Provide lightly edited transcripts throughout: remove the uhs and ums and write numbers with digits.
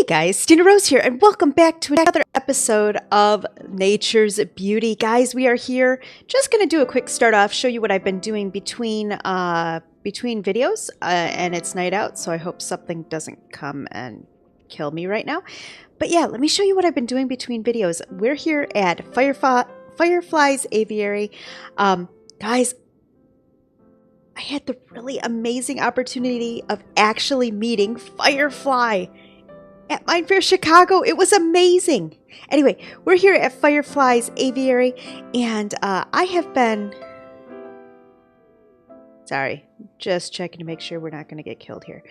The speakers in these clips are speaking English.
Guys, StinaRose here, and welcome back to another episode of Nature's Beauty. Guys, we are here. Just going to do a quick start off, show you what I've been doing between videos, and it's night out, so I hope something doesn't come and kill me right now. But yeah, let me show you what I've been doing between videos. We're here at Firefly's aviary. Guys, I had the really amazing opportunity of actually meeting Firefly at Mindfair Chicago. It was amazing. Anyway, we're here at Firefly's aviary, and I have been... Sorry, just checking to make sure we're not going to get killed here.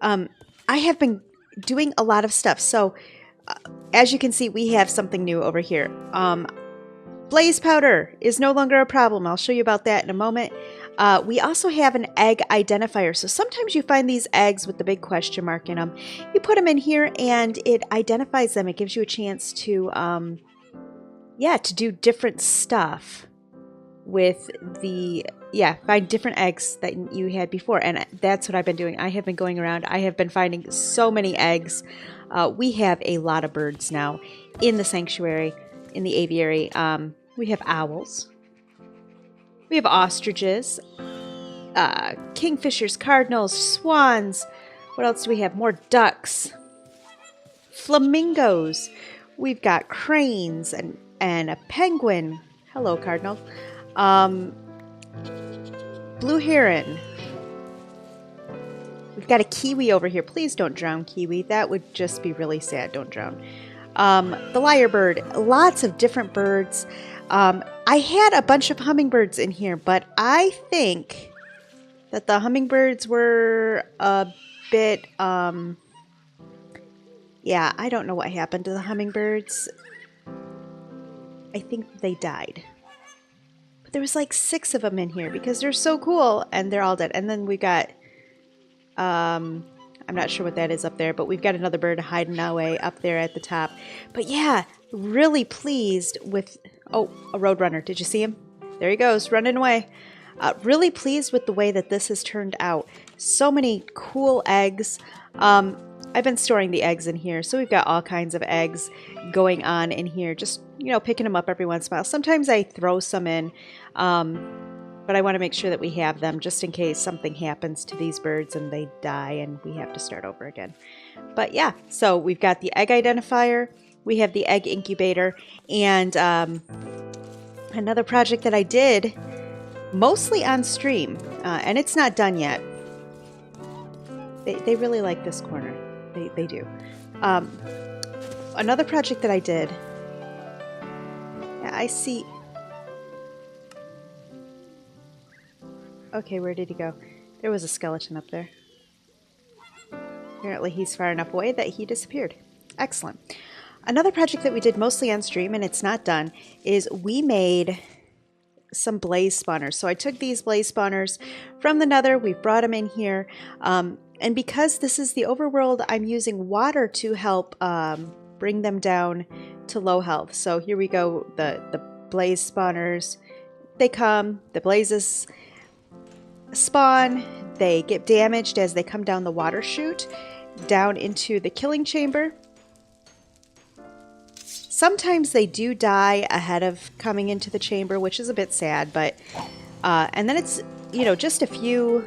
I have been doing a lot of stuff. So, as you can see, we have something new over here. Blaze powder is no longer a problem. I'll show you about that in a moment. We also have an egg identifier. So sometimes you find these eggs with the big question mark in them. You put them in here and it identifies them. It gives you a chance to, to do different stuff with the, find different eggs that you had before. And that's what I've been doing. I have been going around. I have been finding so many eggs. We have a lot of birds now in the sanctuary, in the aviary. We have owls. We have ostriches, kingfishers, cardinals, swans. What else do we have? More ducks, flamingos. We've got cranes and a penguin. Hello, cardinal. Blue heron. We've got a kiwi over here. Please don't drown, kiwi. That would just be really sad. Don't drown. The lyrebird. Lots of different birds. I had a bunch of hummingbirds in here, but I think that the hummingbirds were a bit, I don't know what happened to the hummingbirds. I think they died. But there was like 6 of them in here because they're so cool and they're all dead. And then we got, I'm not sure what that is up there, but we've got another bird hiding away up there at the top. But yeah, really pleased with... Oh, a roadrunner. Did you see him? There he goes, running away. Really pleased with the way that this has turned out. So many cool eggs. I've been storing the eggs in here, so we've got all kinds of eggs going on in here. Just, picking them up every once in a while. Sometimes I throw some in, but I want to make sure that we have them just in case something happens to these birds and they die and we have to start over again. But yeah, so we've got the egg identifier. We have the egg incubator, and another project that I did mostly on stream, and it's not done yet. They really like this corner. They do. Another project that I did. Yeah, I see. Okay, where did he go? There was a skeleton up there. Apparently he's far enough away that he disappeared. Excellent. Another project that we did mostly on stream, and it's not done, is we made some blaze spawners. So I took these blaze spawners from the nether, we brought them in here, and because this is the overworld, I'm using water to help bring them down to low health. So here we go, the blaze spawners, they come, the blazes spawn, they get damaged as they come down the water chute, down into the killing chamber. Sometimes they do die ahead of coming into the chamber, which is a bit sad, but and then it's just a few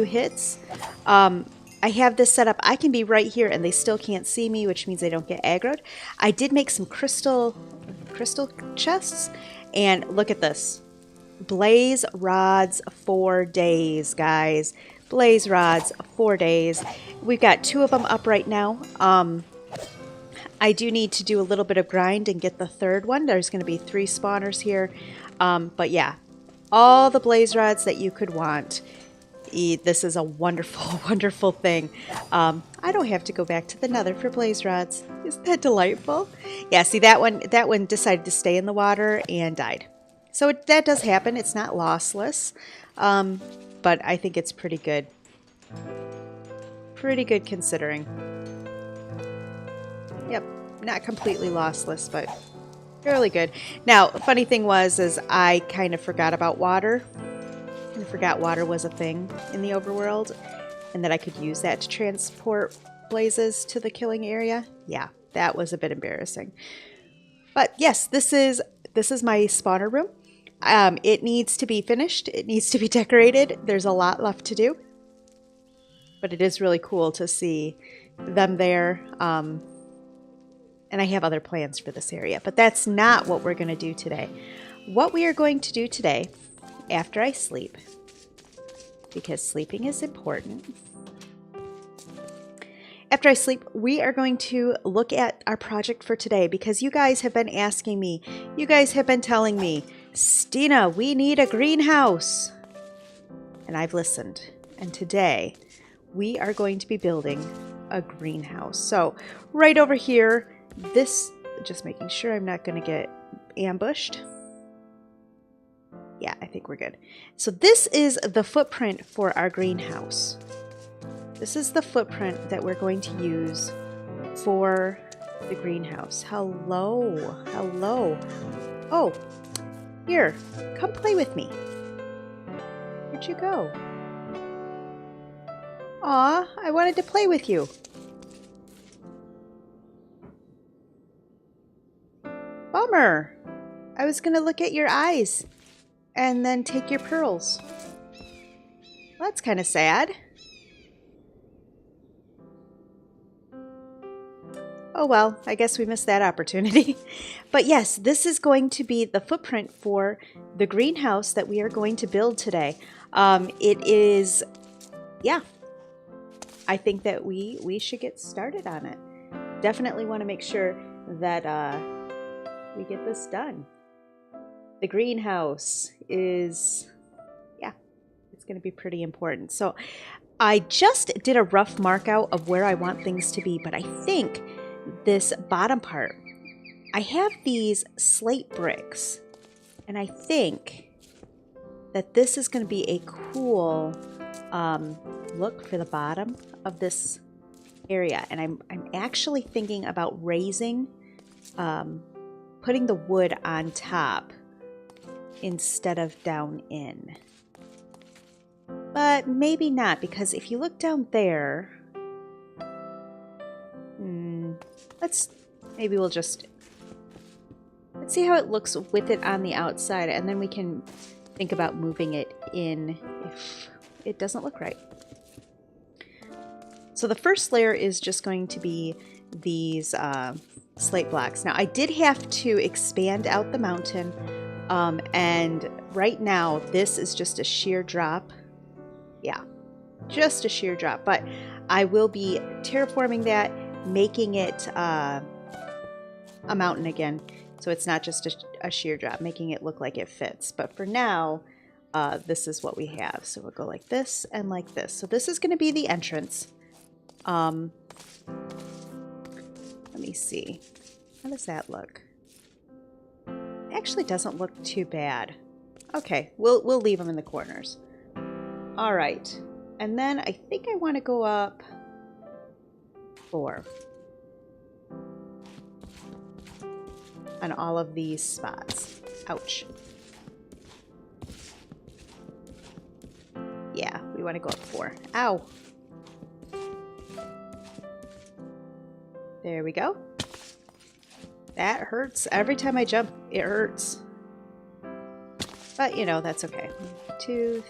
hits. I have this set up. I can be right here and they still can't see me, which means they don't get aggroed. I did make some crystal chests, and look at this. Blaze rods 4 days, guys. Blaze rods 4 days. We've got 2 of them up right now. I do need to do a little bit of grind and get the 3rd one. There's going to be 3 spawners here. But yeah, all the blaze rods that you could want. This is a wonderful, wonderful thing. I don't have to go back to the nether for blaze rods. Isn't that delightful? Yeah, see that one decided to stay in the water and died. So that does happen. It's not lossless, but I think it's pretty good. Pretty good considering. Yep, not completely lossless, but fairly good. Now, funny thing is I kind of forgot about water. I forgot water was a thing in the overworld, and that I could use that to transport blazes to the killing area. Yeah, that was a bit embarrassing. But yes, this is my spawner room. It needs to be finished. It needs to be decorated. There's a lot left to do. But it is really cool to see them there. And I have other plans for this area. But that's not what we're going to do today. What we are going to do today, after I sleep, because sleeping is important. After I sleep, we are going to look at our project for today because you guys have been asking me, you guys have been telling me, Stina, we need a greenhouse. And I've listened. And today, we are going to be building a greenhouse. So right over here, this, just making sure I'm not going to get ambushed. Yeah, I think we're good. So this is the footprint for our greenhouse. This is the footprint that we're going to use for the greenhouse. Hello, hello. Oh, here, come play with me. Where'd you go? Aw, I wanted to play with you. Bummer. I was gonna look at your eyes and then take your pearls. Well, that's kind of sad. Oh well, I guess we missed that opportunity. But yes, this is going to be the footprint for the greenhouse that we are going to build today. It is, yeah, I think that we should get started on it. Definitely want to make sure that we get this done. The greenhouse is, yeah, it's going to be pretty important. So I just did a rough mark out of where I want things to be, but I think this bottom part, I have these slate bricks, and I think that this is going to be a cool look for the bottom of this area. And I'm actually thinking about raising, putting the wood on top instead of down in. But maybe not, because if you look down there, maybe we'll just, let's see how it looks with it on the outside, and then we can think about moving it in if it doesn't look right. So the first layer is just going to be these slate blocks. Now I did have to expand out the mountain, and right now this is just a sheer drop. Yeah, just a sheer drop, but I will be terraforming that, making it a mountain again, so it's not just a sheer drop, making it look like it fits. But for now, this is what we have. So we'll go like this and like this. So this is going to be the entrance. Let me see. How does that look? It actually doesn't look too bad. Okay, we'll leave them in the corners. All right, and then I think I want to go up 4 on all of these spots. Ouch. Yeah, we want to go up 4. Ow. There we go. That hurts. Every time I jump, it hurts. But, you know, that's okay. 1, 2,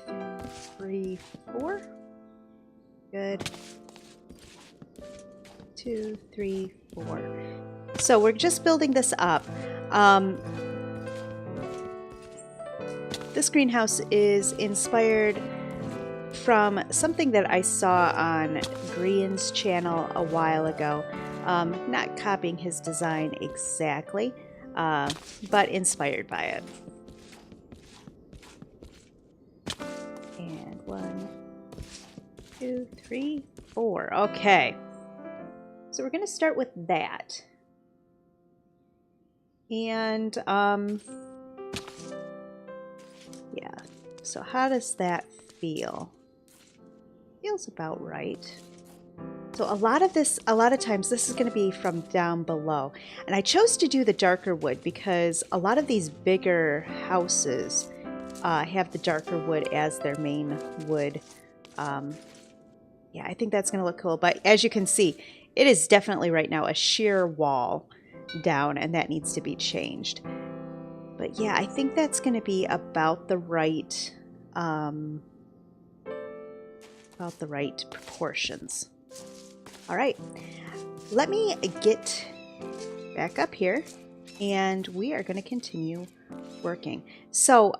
3, 4. Good. 2, 3, 4. So we're just building this up. This greenhouse is inspired from something that I saw on Grian's channel a while ago. Not copying his design exactly, but inspired by it. And 1, 2, 3, 4. Okay. So we're going to start with that. And, yeah. So how does that feel? Feels about right. So a lot of times this is going to be from down below. And I chose to do the darker wood because a lot of these bigger houses have the darker wood as their main wood Yeah, I think that's going to look cool. But as you can see, it is definitely right now a sheer wall down, and that needs to be changed. But yeah, I think that's going to be about the right proportions. All right, let me get back up here, and we are going to continue working. So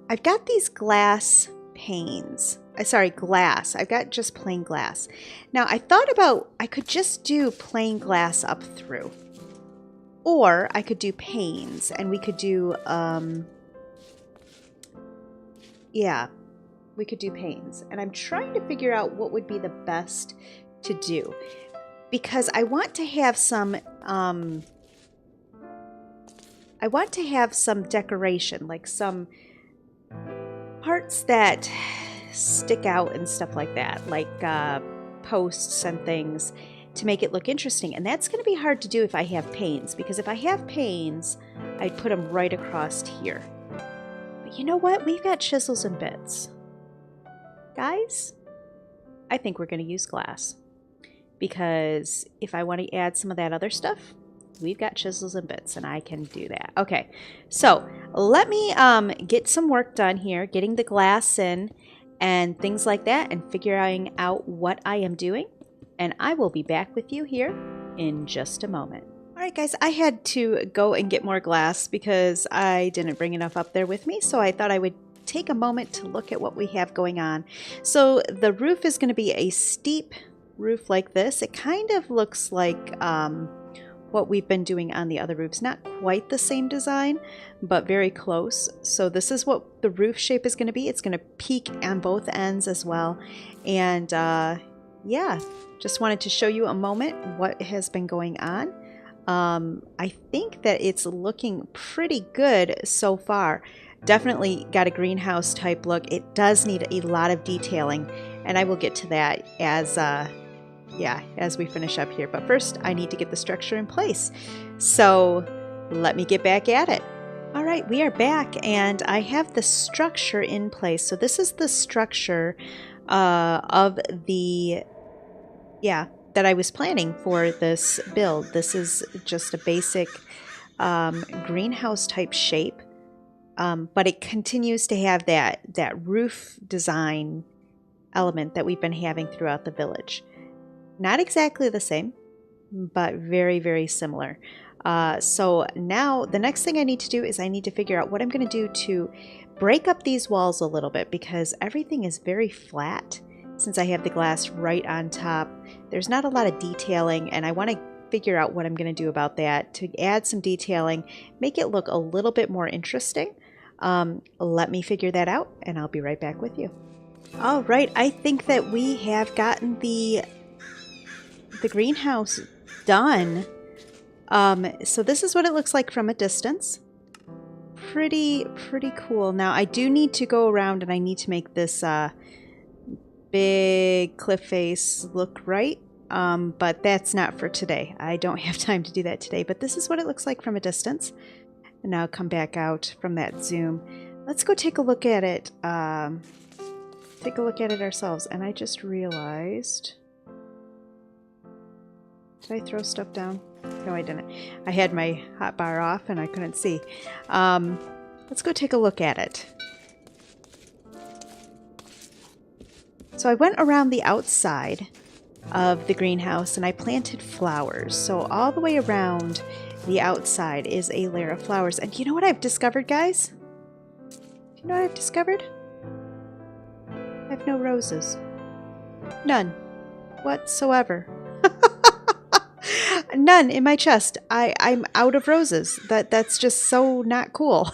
I've got these glass panes. Sorry, glass. I've got just plain glass. Now I thought about I could just do plain glass up through. Or I could do panes, and we could do, yeah, we could do panes. And I'm trying to figure out what would be the best to do. Because I want to have some decoration, like some parts that stick out and stuff like that, like posts and things, to make it look interesting. And that's going to be hard to do if I have panes, because if I have panes, I'd put them right across here. But you know what? We've got chisels and bits. Guys, I think we're going to use glass, because if I want to add some of that other stuff, we've got chisels and bits, and I can do that. Okay, so let me get some work done here, getting the glass in and things like that, and figuring out what I am doing. And I will be back with you here in just a moment. All right, guys, I had to go and get more glass because I didn't bring enough up there with me. So I thought I would take a moment to look at what we have going on. So the roof is going to be a steep roof like this. It kind of looks like what we've been doing on the other roofs. Not quite the same design, but very close. So this is what the roof shape is going to be. It's going to peak on both ends as well. And yeah. Just wanted to show you a moment what has been going on. I think that it's looking pretty good so far. Definitely got a greenhouse type look. It does need a lot of detailing, and I will get to that as we finish up here. But first, I need to get the structure in place. So let me get back at it. All right, we are back, and I have the structure in place. So this is the structure of the that I was planning for this build. This is just a basic greenhouse type shape, but it continues to have that roof design element that we've been having throughout the village. Not exactly the same, but very, very similar. So now the next thing I need to do is I need to figure out what I'm going to do to break up these walls a little bit, because everything is very flat. Since I have the glass right on top, there's not a lot of detailing, and I want to figure out what I'm going to do about that to add some detailing, make it look a little bit more interesting. Let me figure that out, and I'll be right back with you. All right, I think that we have gotten the greenhouse done. So this is what it looks like from a distance. Pretty cool. Now I do need to go around, and I need to make this big cliff face look right, but that's not for today. I don't have time to do that today, but this is what it looks like from a distance. And now come back out from that zoom. Let's go take a look at it. Take a look at it ourselves. And I just realized, did I throw stuff down? No, I didn't. I had my hot bar off and I couldn't see. Let's go take a look at it. So I went around the outside of the greenhouse and I planted flowers. So all the way around the outside is a layer of flowers. And you know what I've discovered, guys? Do you know what I've discovered? I have no roses. None whatsoever. None in my chest. I'm out of roses. That's just so not cool.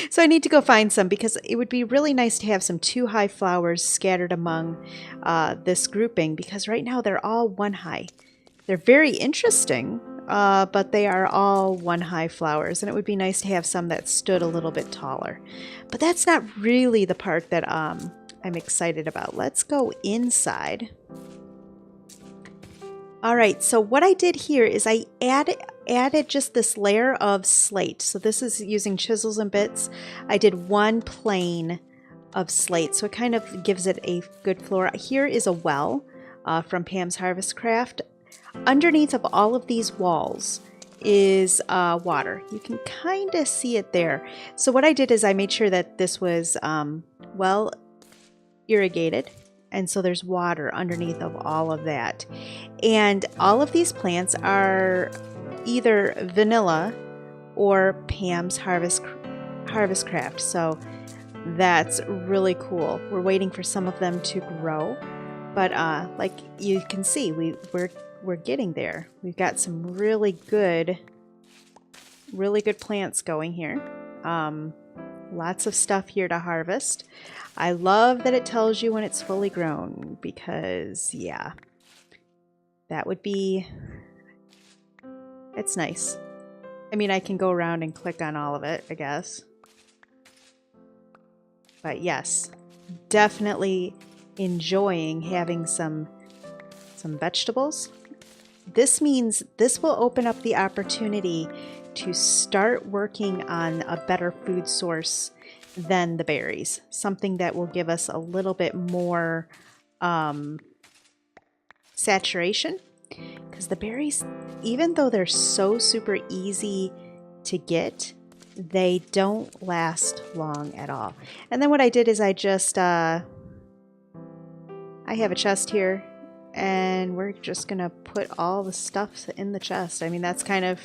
So I need to go find some, because it would be really nice to have some 2-high flowers scattered among this grouping, because right now they're all 1-high. They're very interesting, but they are all 1-high flowers, and it would be nice to have some that stood a little bit taller. But that's not really the part that I'm excited about. Let's go inside. All right, so what I did here is I added just this layer of slate. So this is using chisels and bits. I did 1 plane of slate, so it kind of gives it a good floor. Here is a well. from Pam's Harvest Craft. Underneath of all of these walls is water. You can kind of see it there. So what I did is I made sure that this was well irrigated, and so there's water underneath of all of that. And all of these plants are either vanilla or Pam's Harvest Craft. So that's really cool. We're waiting for some of them to grow, but like you can see, we're getting there. We've got some really good plants going here. Lots of stuff here to harvest. I love that it tells you when it's fully grown, because yeah, that would be, it's nice. I mean, I can go around and click on all of it, I guess. But yes, definitely enjoying having some vegetables. This means this will open up the opportunity to start working on a better food source than the berries. Something that will give us a little bit more saturation. Because the berries, even though they're so super easy to get, they don't last long at all. And then what I did is I just, I have a chest here, and we're just gonna put all the stuff in the chest. I mean, that's kind of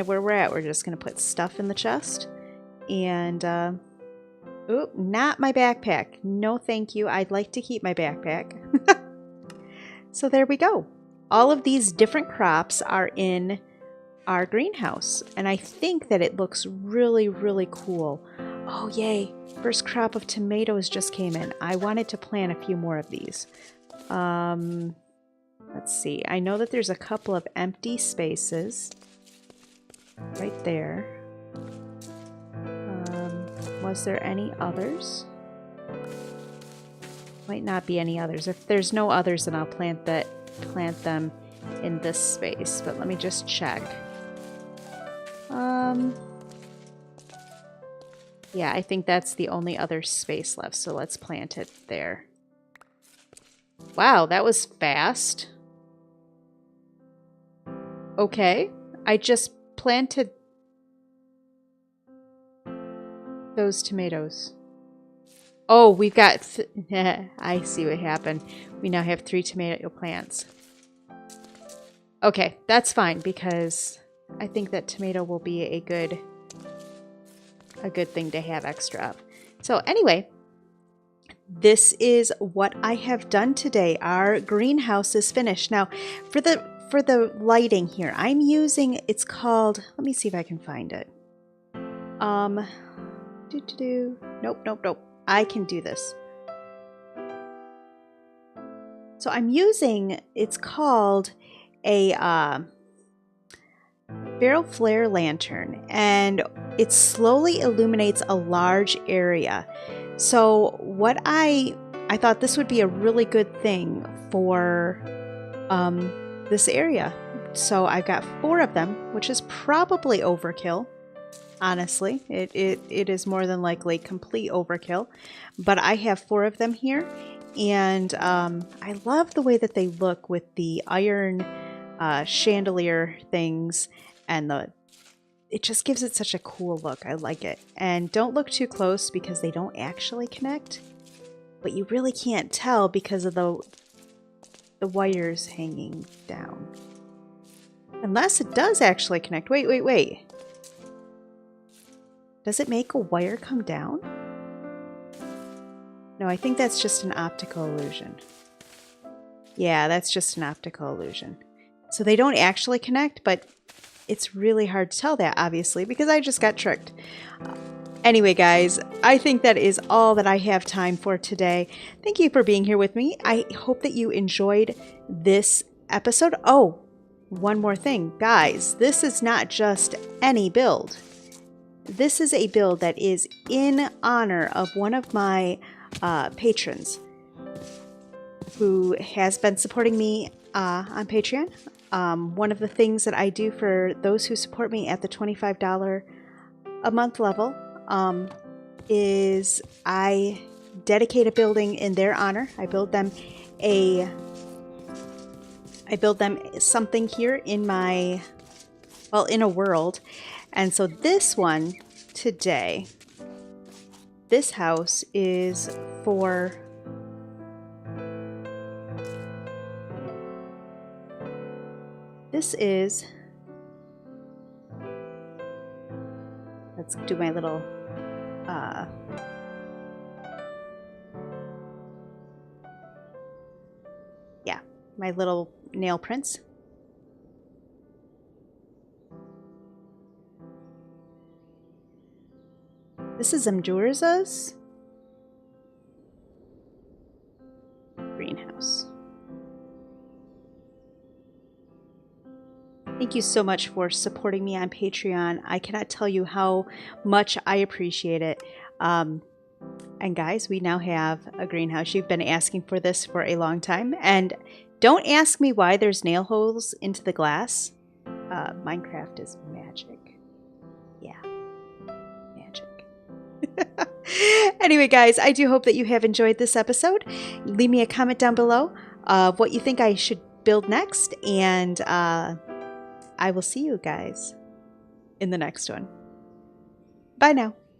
where we're at. We're just gonna put stuff in the chest. And oop, not my backpack. No thank you. I'd like to keep my backpack. So there we go. All of these different crops are in our greenhouse, and I think that it looks really, really cool. Oh yay, first crop of tomatoes just came in. I wanted to plant a few more of these. Let's see, I know that there's a couple of empty spaces right there. Was there any others? Might not be any others. If there's no others, then I'll plant them in this space, but let me just check. Yeah, I think that's the only other space left, so let's plant it there. Wow, that was fast. Okay, I just planted those tomatoes. Oh, we've got... I see what happened. We now have 3 tomato plants. Okay, that's fine, because I think that tomato will be a good thing to have extra of. So anyway, this is what I have done today. Our greenhouse is finished. Now, for the lighting here, I'm using, it's called, let me see if I can find it. Nope. I can do this. So I'm using, it's called a barrel flare lantern, and it slowly illuminates a large area. So what I thought this would be a really good thing for this area. So I've got 4 of them, which is probably overkill. Honestly, it is more than likely complete overkill, but I have 4 of them here, and I love the way that they look with the iron chandelier things, and it just gives it such a cool look. I like it. And don't look too close because they don't actually connect, but you really can't tell because of the wires hanging down. Unless it does actually connect. Wait. Does it make a wire come down? No, I think that's just an optical illusion. Yeah, that's just an optical illusion. So they don't actually connect, but it's really hard to tell that, obviously, because I just got tricked. Anyway, guys, I think that is all that I have time for today. Thank you for being here with me. I hope that you enjoyed this episode. Oh, one more thing, guys. This is not just any build. This is a build that is in honor of one of my patrons who has been supporting me on Patreon. One of the things that I do for those who support me at the $25 a month level is I dedicate a building in their honor. I build them a I build them something here in my, well, in a world. And so this one today, this house is for let's do my little yeah, my little nail prints. This is Amdura's greenhouse. Thank you so much for supporting me on Patreon. I cannot tell you how much I appreciate it. And guys, we now have a greenhouse. You've been asking for this for a long time. And don't ask me why there's nail holes into the glass. Minecraft is magic. Yeah, magic. Anyway, guys, I do hope that you have enjoyed this episode. Leave me a comment down below of what you think I should build next. And I will see you guys in the next one. Bye now.